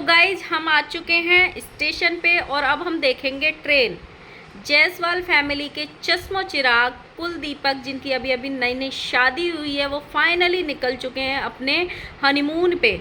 Guys हम आ चुके हैं स्टेशन पे और अब हम देखेंगे ट्रेन। जायसवाल फैमिली के चश्मो चिराग कुलदीपक, जिनकी अभी अभी नई नई शादी हुई है, वो फाइनली निकल चुके हैं अपने हनीमून पे।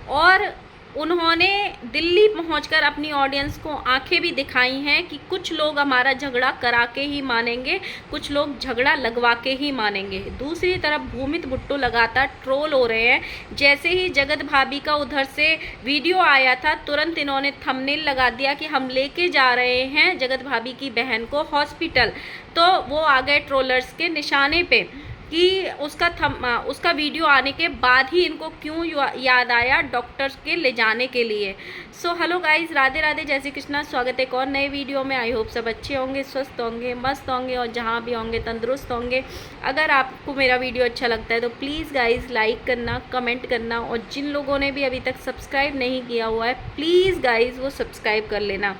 और उन्होंने दिल्ली पहुंचकर अपनी ऑडियंस को आंखें भी दिखाई हैं कि कुछ लोग हमारा झगड़ा करा के ही मानेंगे, कुछ लोग झगड़ा लगवा के ही मानेंगे। दूसरी तरफ भूमित भुट्टो लगातार ट्रोल हो रहे हैं। जैसे ही जगत भाभी का उधर से वीडियो आया था, तुरंत इन्होंने थंबनेल लगा दिया कि हम लेके जा रहे हैं जगत भाभी की बहन को हॉस्पिटल। तो वो आ गए ट्रोलर्स के निशाने पे कि उसका वीडियो आने के बाद ही इनको क्यों याद आया डॉक्टर्स के ले जाने के लिए। So hello guys, Radhe Radhe, जय श्री कृष्णा। स्वागत है एक और नए वीडियो में। आई होप सब अच्छे होंगे, स्वस्थ होंगे, मस्त होंगे और जहाँ भी होंगे तंदुरुस्त होंगे। अगर आपको मेरा वीडियो अच्छा लगता है तो प्लीज़ गाइस लाइक करना, कमेंट करना, और जिन लोगों ने भी अभी तक सब्सक्राइब नहीं किया हुआ है प्लीज़ गाइस वो सब्सक्राइब कर लेना।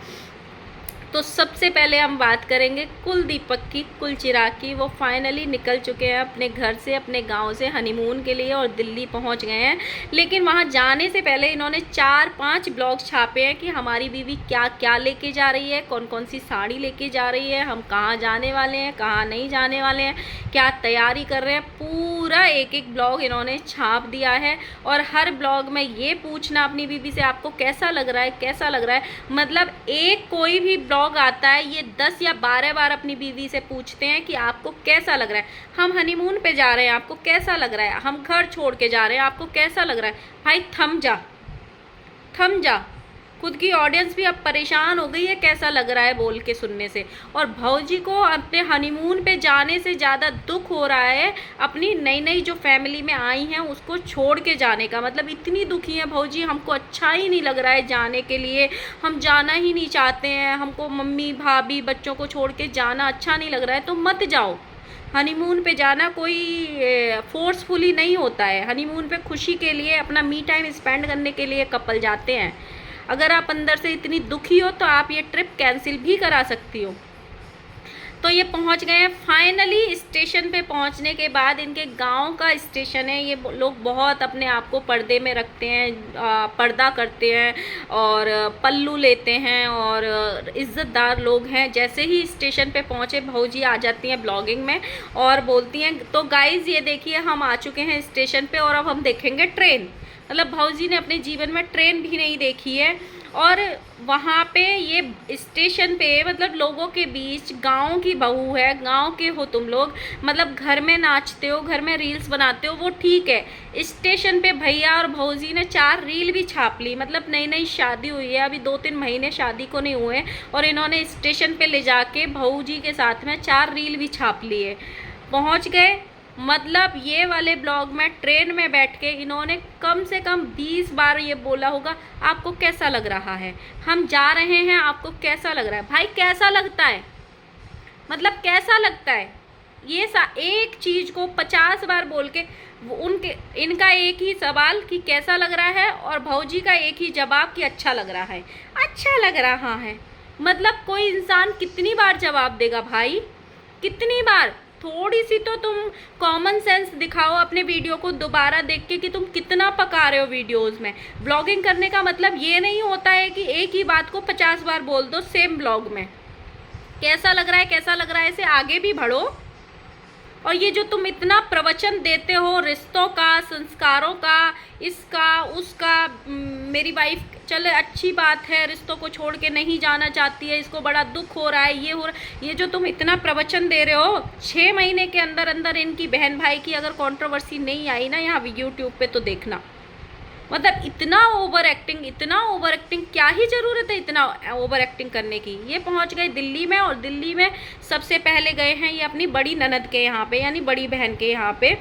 तो सबसे पहले हम बात करेंगे कुलदीपक की, कुलचिराग की। वो फाइनली निकल चुके हैं अपने घर से, अपने गांव से हनीमून के लिए और दिल्ली पहुंच गए हैं। लेकिन वहां जाने से पहले इन्होंने 4-5 ब्लॉग छापे हैं कि हमारी बीवी क्या क्या लेके जा रही है, कौन कौन सी साड़ी लेके जा रही है, हम कहाँ जाने वाले हैं, कहाँ नहीं जाने वाले हैं, क्या तैयारी कर रहे हैं। पूरा एक एक ब्लॉग इन्होंने छाप दिया है। और हर ब्लॉग में ये पूछना अपनी बीवी से आपको कैसा लग रहा है, कैसा लग रहा है। मतलब एक कोई भी ब्लॉग आता है ये 10 या 12 बार अपनी बीवी से पूछते हैं कि आपको कैसा लग रहा है। हम हनीमून पे जा रहे हैं, आपको कैसा लग रहा है। हम घर छोड़ के जा रहे हैं, आपको कैसा लग रहा है। भाई थम जा, थम जा। खुद की ऑडियंस भी अब परेशान हो गई है कैसा लग रहा है बोल के सुनने से। और भौजी को अपने हनीमून पे जाने से ज़्यादा दुख हो रहा है अपनी नई नई जो फैमिली में आई हैं उसको छोड़ के जाने का। मतलब इतनी दुखी है भौजी, हमको अच्छा ही नहीं लग रहा है जाने के लिए, हम जाना ही नहीं चाहते हैं, हमको मम्मी भाभी बच्चों को छोड़ के जाना अच्छा नहीं लग रहा है। तो मत जाओ। हनीमून पे जाना कोई फोर्सफुली नहीं होता है। हनीमून पे खुशी के लिए, अपना मी टाइम स्पेंड करने के लिए कपल जाते हैं। अगर आप अंदर से इतनी दुखी हो तो आप ये ट्रिप कैंसिल भी करा सकती हो। तो ये पहुंच गए हैं फाइनली। स्टेशन पे पहुंचने के बाद, इनके गांव का स्टेशन है, ये लोग बहुत अपने आप को पर्दे में रखते हैं, पर्दा करते हैं और पल्लू लेते हैं और इज़्ज़तदार लोग हैं। जैसे ही स्टेशन पे पहुंचे भौजी आ जाती हैं ब्लॉगिंग में और बोलती हैं तो गाइज़ ये देखिए हम आ चुके हैं स्टेशन पे और अब हम देखेंगे ट्रेन। मतलब भौजी ने अपने जीवन में ट्रेन भी नहीं देखी है। और वहाँ पे ये स्टेशन पे मतलब लोगों के बीच गांव की बहू है, गांव के हो तुम लोग, मतलब घर में नाचते हो, घर में रील्स बनाते हो, वो ठीक है। स्टेशन पे भैया और भौजी ने 4 रील भी छाप ली। मतलब नई नई शादी हुई है, अभी 2-3 महीने शादी को नहीं हुए और इन्होंने स्टेशन पे ले जाके भौजी के साथ में 4 रील भी छाप लिए। पहुँच गए। मतलब ये वाले ब्लॉग में ट्रेन में बैठ के इन्होंने कम से कम 20 बार ये बोला होगा आपको कैसा लग रहा है, हम जा रहे हैं, आपको कैसा लग रहा है। भाई कैसा लगता है, मतलब कैसा लगता है। ये एक चीज़ को 50 बार बोल के इनका एक ही सवाल कि कैसा लग रहा है और भौजी का एक ही जवाब कि अच्छा लग रहा है, अच्छा लग रहा है। मतलब कोई इंसान कितनी बार जवाब देगा भाई, कितनी बार। थोड़ी सी तो तुम कॉमन सेंस दिखाओ अपने वीडियो को दोबारा देख के कि तुम कितना पका रहे हो वीडियोस में। ब्लॉगिंग करने का मतलब ये नहीं होता है कि एक ही बात को 50 बार बोल दो सेम ब्लॉग में। कैसा लग रहा है, कैसा लग रहा है से आगे भी बढ़ो। और ये जो तुम इतना प्रवचन देते हो रिश्तों का, संस्कारों का, इसका उसका, मेरी वाइफ चले अच्छी बात है, रिश्तों को छोड़ के नहीं जाना चाहती है, इसको बड़ा दुख हो रहा है, ये हो रहा है, ये जो तुम इतना प्रवचन दे रहे हो, 6 महीने के अंदर अंदर इनकी बहन भाई की अगर कंट्रोवर्सी नहीं आई ना यहाँ यूट्यूब पे तो देखना। मतलब इतना ओवर एक्टिंग, इतना ओवर एक्टिंग, क्या ही ज़रूरत है इतना ओवर एक्टिंग करने की। ये पहुंच गए दिल्ली में और दिल्ली में सबसे पहले गए हैं ये अपनी बड़ी ननद के यहाँ पे, यानी बड़ी बहन के यहाँ पे।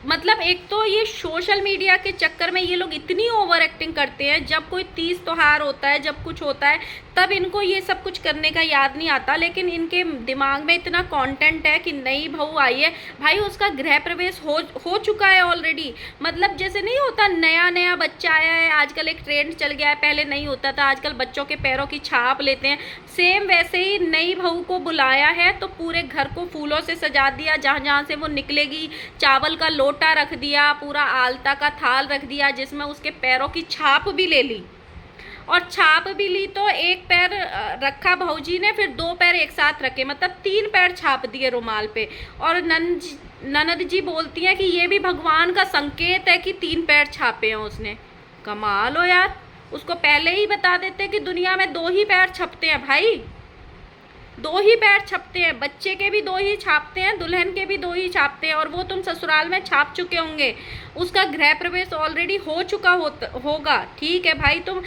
मतलब एक तो ये सोशल मीडिया के चक्कर में ये लोग इतनी ओवर एक्टिंग करते हैं। जब कोई तीज त्योहार होता है, जब कुछ होता है, तब इनको ये सब कुछ करने का याद नहीं आता। लेकिन इनके दिमाग में इतना कंटेंट है कि नई बहू आई है, भाई उसका गृह प्रवेश हो चुका है ऑलरेडी। मतलब जैसे नहीं होता नया नया बच्चा आया है, आजकल एक ट्रेंड चल गया है, पहले नहीं होता था, आजकल बच्चों के पैरों की छाप लेते हैं। सेम वैसे ही नई बहू को बुलाया है तो पूरे घर को फूलों से सजा दिया, जहाँ जहाँ से वो निकलेगी चावल का लोट लोटा रख दिया, पूरा आलता का थाल रख दिया, जिसमें उसके पैरों की छाप भी ले ली। और छाप भी ली तो एक पैर रखा भौजी ने, फिर 2 पैर एक साथ रखे, मतलब 3 पैर छाप दिए रुमाल पे। और ननद जी बोलती हैं कि ये भी भगवान का संकेत है कि 3 पैर छापे हैं उसने। कमाल हो यार, उसको पहले ही बता देते कि दुनिया में 2 ही पैर छपते हैं भाई, 2 ही पैर छपते हैं। बच्चे के भी 2 ही छापते हैं, दुल्हन के भी 2 ही छापते हैं। और वो तुम ससुराल में छाप चुके होंगे, उसका गृह प्रवेश ऑलरेडी हो चुका होगा। ठीक है भाई, तुम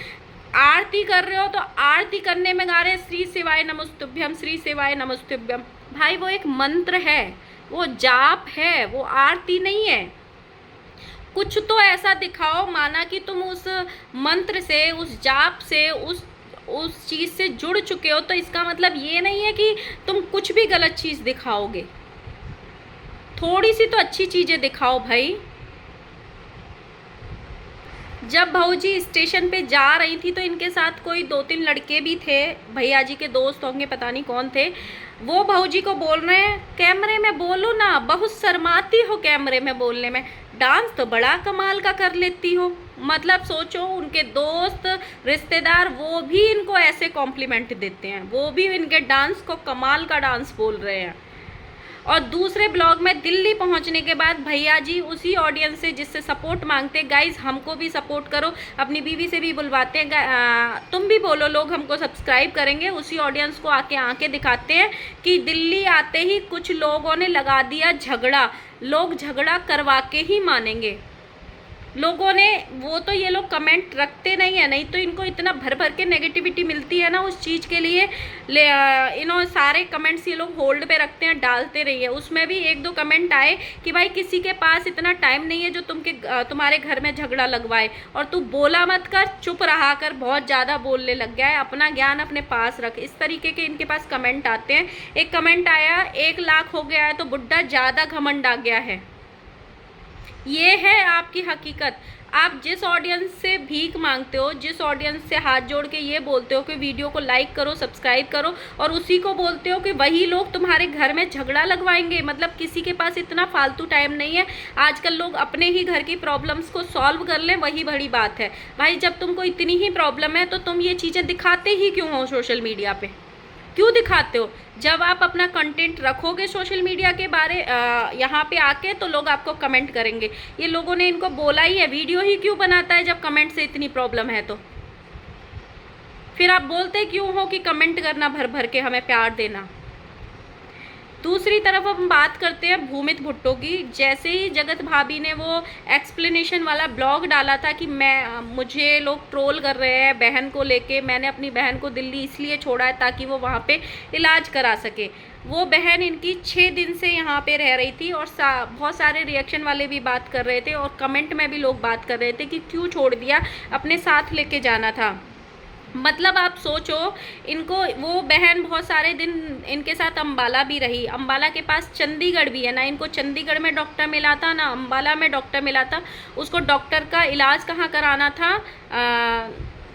आरती कर रहे हो तो आरती करने में गा रहे श्री शिवाय नमस्तुभ्यम, श्री शिवाय नमस्तुभ्यम। भाई वो एक मंत्र है, वो जाप है, वो आरती नहीं है। कुछ तो ऐसा दिखाओ माना कि तुम उस मंत्र से, उस जाप से, उस चीज़ से जुड़ चुके हो। तो इसका मतलब ये नहीं है कि तुम कुछ भी गलत चीज़ दिखाओगे। थोड़ी सी तो अच्छी चीज़ें दिखाओ भाई। जब भौजी स्टेशन पे जा रही थी तो इनके साथ कोई 2-3 लड़के भी थे, भैया जी के दोस्त होंगे, पता नहीं कौन थे। वो भौजी को बोल रहे हैं कैमरे में बोलो ना, बहुत शर्माती हो कैमरे में बोलने में, डांस तो बड़ा कमाल का कर लेती हो। मतलब सोचो, उनके दोस्त रिश्तेदार वो भी इनको ऐसे कॉम्प्लीमेंट देते हैं, वो भी इनके डांस को कमाल का डांस बोल रहे हैं। और दूसरे ब्लॉग में दिल्ली पहुंचने के बाद भैया जी उसी ऑडियंस से जिससे सपोर्ट मांगते हैं, गाइज हमको भी सपोर्ट करो, अपनी बीवी से भी बुलवाते हैं, तुम भी बोलो लोग हमको सब्सक्राइब करेंगे। उसी ऑडियंस को आके दिखाते हैं कि दिल्ली आते ही कुछ लोगों ने लगा दिया झगड़ा, लोग झगड़ा करवा के ही मानेंगे। लोगों ने वो तो ये लोग कमेंट रखते नहीं है, नहीं तो इनको इतना भर भर के नेगेटिविटी मिलती है ना उस चीज़ के लिए। इन्होंने सारे कमेंट्स ये लोग होल्ड पे रखते हैं, डालते रहिए। उसमें भी 1-2 कमेंट आए कि भाई किसी के पास इतना टाइम नहीं है जो तुम्हारे घर में झगड़ा लगवाए, और तू बोला मत कर, चुप रहा कर, बहुत ज़्यादा बोलने लग गया है, अपना ज्ञान अपने पास रख। इस तरीके के इनके पास कमेंट आते हैं। एक कमेंट आया 1 लाख हो गया है तो बुड्ढा ज़्यादा घमंड आ गया है। ये है आपकी हकीकत। आप जिस ऑडियंस से भीख मांगते हो, जिस ऑडियंस से हाथ जोड़ के ये बोलते हो कि वीडियो को लाइक करो, सब्सक्राइब करो, और उसी को बोलते हो कि वही लोग तुम्हारे घर में झगड़ा लगवाएंगे। मतलब किसी के पास इतना फालतू टाइम नहीं है। आजकल लोग अपने ही घर की प्रॉब्लम्स को सॉल्व कर लें, वही बड़ी बात है। भाई जब तुमको इतनी ही प्रॉब्लम है तो तुम ये चीज़ें दिखाते ही क्यों हो सोशल मीडिया पे? क्यों दिखाते हो? जब आप अपना कंटेंट रखोगे सोशल मीडिया के बारे यहाँ पे आके, तो लोग आपको कमेंट करेंगे। ये लोगों ने इनको बोला ही है, वीडियो ही क्यों बनाता है जब कमेंट से इतनी प्रॉब्लम है? तो फिर आप बोलते क्यों हो कि कमेंट करना भर भर के, हमें प्यार देना। दूसरी तरफ हम बात करते हैं भूमित भुट्टो की। जैसे ही जगत भाभी ने वो एक्सप्लेनेशन वाला ब्लॉग डाला था कि मुझे लोग ट्रोल कर रहे हैं बहन को लेके, मैंने अपनी बहन को दिल्ली इसलिए छोड़ा है ताकि वो वहाँ पे इलाज करा सके। वो बहन इनकी 6 दिन से यहाँ पे रह रही थी, और बहुत सारे रिएक्शन वाले भी बात कर रहे थे, और कमेंट में भी लोग बात कर रहे थे कि क्यों छोड़ दिया, अपने साथ लेके जाना था। मतलब आप सोचो, इनको वो बहन बहुत सारे दिन इनके साथ अम्बाला भी रही। अम्बाला के पास चंडीगढ़ भी है ना, इनको चंडीगढ़ में डॉक्टर मिला था ना अम्बाला में डॉक्टर मिला था। उसको डॉक्टर का इलाज कहाँ कराना था?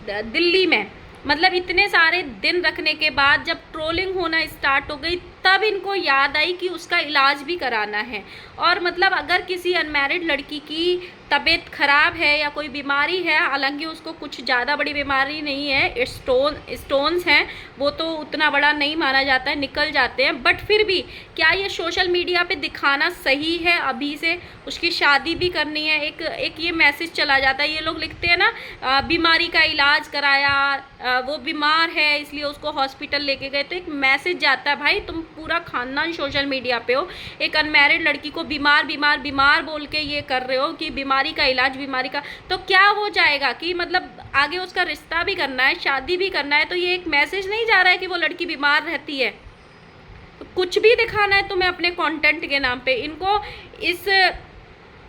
दिल्ली में। मतलब इतने सारे दिन रखने के बाद जब ट्रोलिंग होना स्टार्ट हो गई, तब इनको याद आई कि उसका इलाज भी कराना है। और मतलब अगर किसी अनमैरिड लड़की की तबीयत ख़राब है या कोई बीमारी है, हालांकि उसको कुछ ज़्यादा बड़ी बीमारी नहीं है, स्टोन्स हैं, वो तो उतना बड़ा नहीं माना जाता है, निकल जाते हैं, बट फिर भी क्या ये सोशल मीडिया पे दिखाना सही है? अभी से उसकी शादी भी करनी है, एक ये मैसेज चला जाता है। ये लोग लिखते हैं ना, बीमारी का इलाज कराया, वो बीमार है इसलिए उसको हॉस्पिटल लेके गए, तो एक मैसेज जाता है भाई तुम पूरा खानदान सोशल मीडिया पे हो, एक अनमैरिड लड़की को बीमार बीमार बीमार बोल के ये कर रहे हो कि बीमारी का इलाज, बीमारी का, तो क्या हो जाएगा कि मतलब आगे उसका रिश्ता भी करना है, शादी भी करना है, तो ये एक मैसेज नहीं जा रहा है कि वो लड़की बीमार रहती है? तो कुछ भी दिखाना है तुम्हें अपने कंटेंट के नाम पे। इनको इस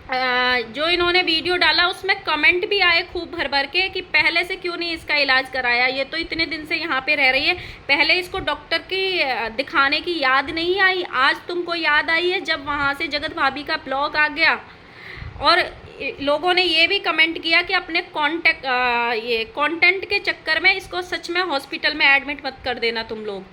जो इन्होंने वीडियो डाला उसमें कमेंट भी आए खूब भर भर के कि पहले से क्यों नहीं इसका इलाज कराया, ये तो इतने दिन से यहाँ पे रह रही है, पहले इसको डॉक्टर की दिखाने की याद नहीं आई, आज तुमको याद आई है जब वहाँ से जगत भाभी का ब्लॉग आ गया। और लोगों ने ये भी कमेंट किया कि अपने कंटेंट के चक्कर में इसको सच में हॉस्पिटल में एडमिट मत कर देना तुम लोग।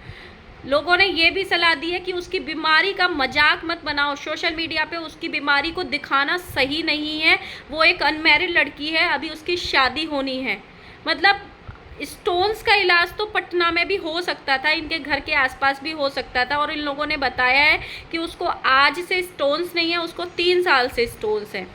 लोगों ने ये भी सलाह दी है कि उसकी बीमारी का मजाक मत बनाओ, सोशल मीडिया पे उसकी बीमारी को दिखाना सही नहीं है। वो एक अनमैरिड लड़की है, अभी उसकी शादी होनी है। मतलब स्टोन्स का इलाज तो पटना में भी हो सकता था, इनके घर के आसपास भी हो सकता था, और इन लोगों ने बताया है कि उसको आज से स्टोन्स नहीं है, उसको 3 साल से स्टोन्स हैं।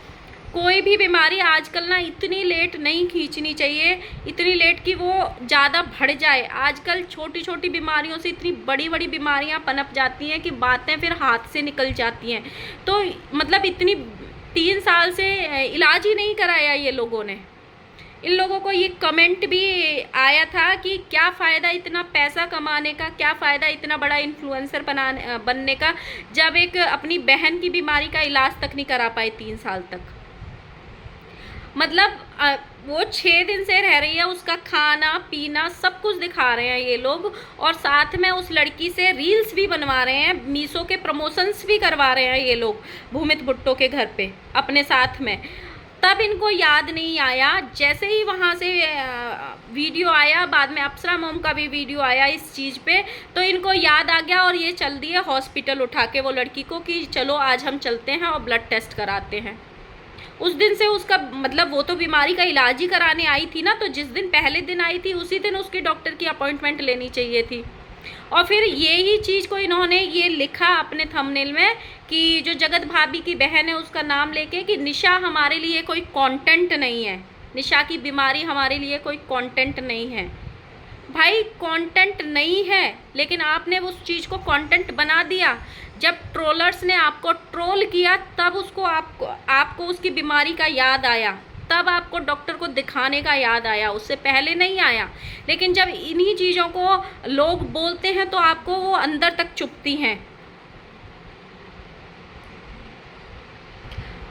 कोई भी बीमारी आजकल ना इतनी लेट नहीं खींचनी चाहिए, इतनी लेट कि वो ज़्यादा बढ़ जाए। आजकल छोटी छोटी बीमारियों से इतनी बड़ी बड़ी बीमारियां पनप जाती हैं कि बातें फिर हाथ से निकल जाती हैं। तो मतलब इतनी 3 साल से इलाज ही नहीं कराया ये लोगों ने। इन लोगों को ये कमेंट भी आया था कि क्या फ़ायदा इतना पैसा कमाने का, क्या फ़ायदा इतना बड़ा इन्फ्लुएंसर बनने का, जब एक अपनी बहन की बीमारी का इलाज तक नहीं करा पाए 3 साल तक। मतलब वो 6 दिन से रह रही है, उसका खाना पीना सब कुछ दिखा रहे हैं ये लोग, और साथ में उस लड़की से रील्स भी बनवा रहे हैं, मीशो के प्रमोशंस भी करवा रहे हैं ये लोग भूमित भुट्टो के घर पे अपने साथ में। तब इनको याद नहीं आया, जैसे ही वहाँ से वीडियो आया, बाद में अप्सरा मोम का भी वीडियो आया इस चीज़ पे, तो इनको याद आ गया और ये चल दिए हॉस्पिटल उठा के वो लड़की को कि चलो आज हम चलते हैं और ब्लड टेस्ट कराते हैं। उस दिन से उसका मतलब वो तो बीमारी का इलाज ही कराने आई थी ना, तो जिस दिन पहले दिन आई थी उसी दिन उसकी डॉक्टर की अपॉइंटमेंट लेनी चाहिए थी। और फिर यही चीज़ को इन्होंने ये लिखा अपने थंबनेल में कि जो जगत भाभी की बहन है उसका नाम लेके कि निशा हमारे लिए कोई कंटेंट नहीं है, निशा की बीमारी हमारे लिए कोई कंटेंट नहीं है। भाई कंटेंट नहीं है, लेकिन आपने उस चीज़ को कंटेंट बना दिया। जब ट्रोलर्स ने आपको ट्रोल किया तब उसको आपको उसकी बीमारी का याद आया, तब आपको डॉक्टर को दिखाने का याद आया, उससे पहले नहीं आया। लेकिन जब इन्हीं चीज़ों को लोग बोलते हैं तो आपको वो अंदर तक चुभती हैं।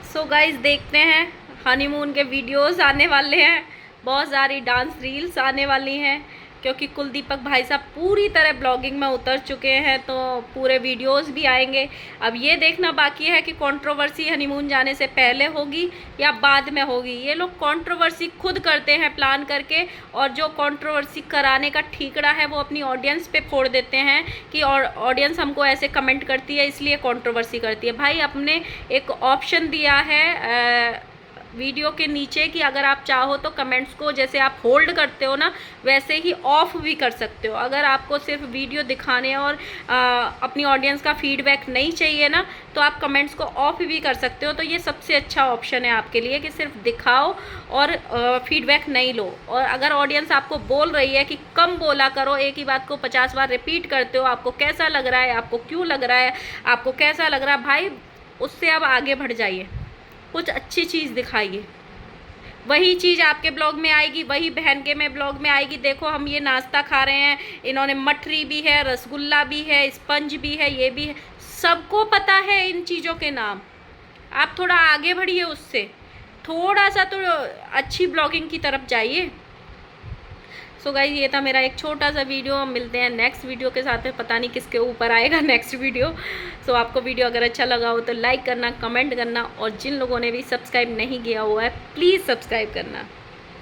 सो गाइस देखते हैं, हनीमून के वीडियोस आने वाले हैं, बहुत सारी डांस रील्स आने वाली हैं, क्योंकि कुलदीपक भाई साहब पूरी तरह ब्लॉगिंग में उतर चुके हैं, तो पूरे वीडियोस भी आएंगे। अब ये देखना बाकी है कि कंट्रोवर्सी हनीमून जाने से पहले होगी या बाद में होगी। ये लोग कंट्रोवर्सी खुद करते हैं प्लान करके, और जो कंट्रोवर्सी कराने का ठीकरा है वो अपनी ऑडियंस पे फोड़ देते हैं कि ऑडियंस हमको ऐसे कमेंट करती है इसलिए कंट्रोवर्सी करती है। भाई अपने एक ऑप्शन दिया है वीडियो के नीचे कि अगर आप चाहो तो कमेंट्स को जैसे आप होल्ड करते हो ना, वैसे ही ऑफ भी कर सकते हो। अगर आपको सिर्फ वीडियो दिखाने और अपनी ऑडियंस का फीडबैक नहीं चाहिए ना, तो आप कमेंट्स को ऑफ भी कर सकते हो। तो ये सबसे अच्छा ऑप्शन है आपके लिए कि सिर्फ दिखाओ और फीडबैक नहीं लो। और अगर ऑडियंस आपको बोल रही है कि कम बोला करो, एक ही बात को 50 बार रिपीट करते हो, आपको कैसा लग रहा है, आपको क्यों लग रहा है, आपको कैसा लग रहा है, भाई उससे अब आगे बढ़ जाइए, कुछ अच्छी चीज़ दिखाइए। वही चीज़ आपके ब्लॉग में आएगी, वही बहन के में ब्लॉग में आएगी। देखो हम ये नाश्ता खा रहे हैं, इन्होंने मठरी भी है, रसगुल्ला भी है, स्पंज भी है, ये भी है, सबको पता है इन चीज़ों के नाम। आप थोड़ा आगे बढ़िए, उससे थोड़ा सा तो अच्छी ब्लॉगिंग की तरफ जाइए। सो गाइस ये था मेरा एक छोटा सा वीडियो, मिलते हैं नेक्स्ट वीडियो के साथ में, पता नहीं किसके ऊपर आएगा नेक्स्ट वीडियो। सो आपको वीडियो अगर अच्छा लगा हो तो लाइक करना, कमेंट करना, और जिन लोगों ने भी सब्सक्राइब नहीं किया हुआ है प्लीज़ सब्सक्राइब करना।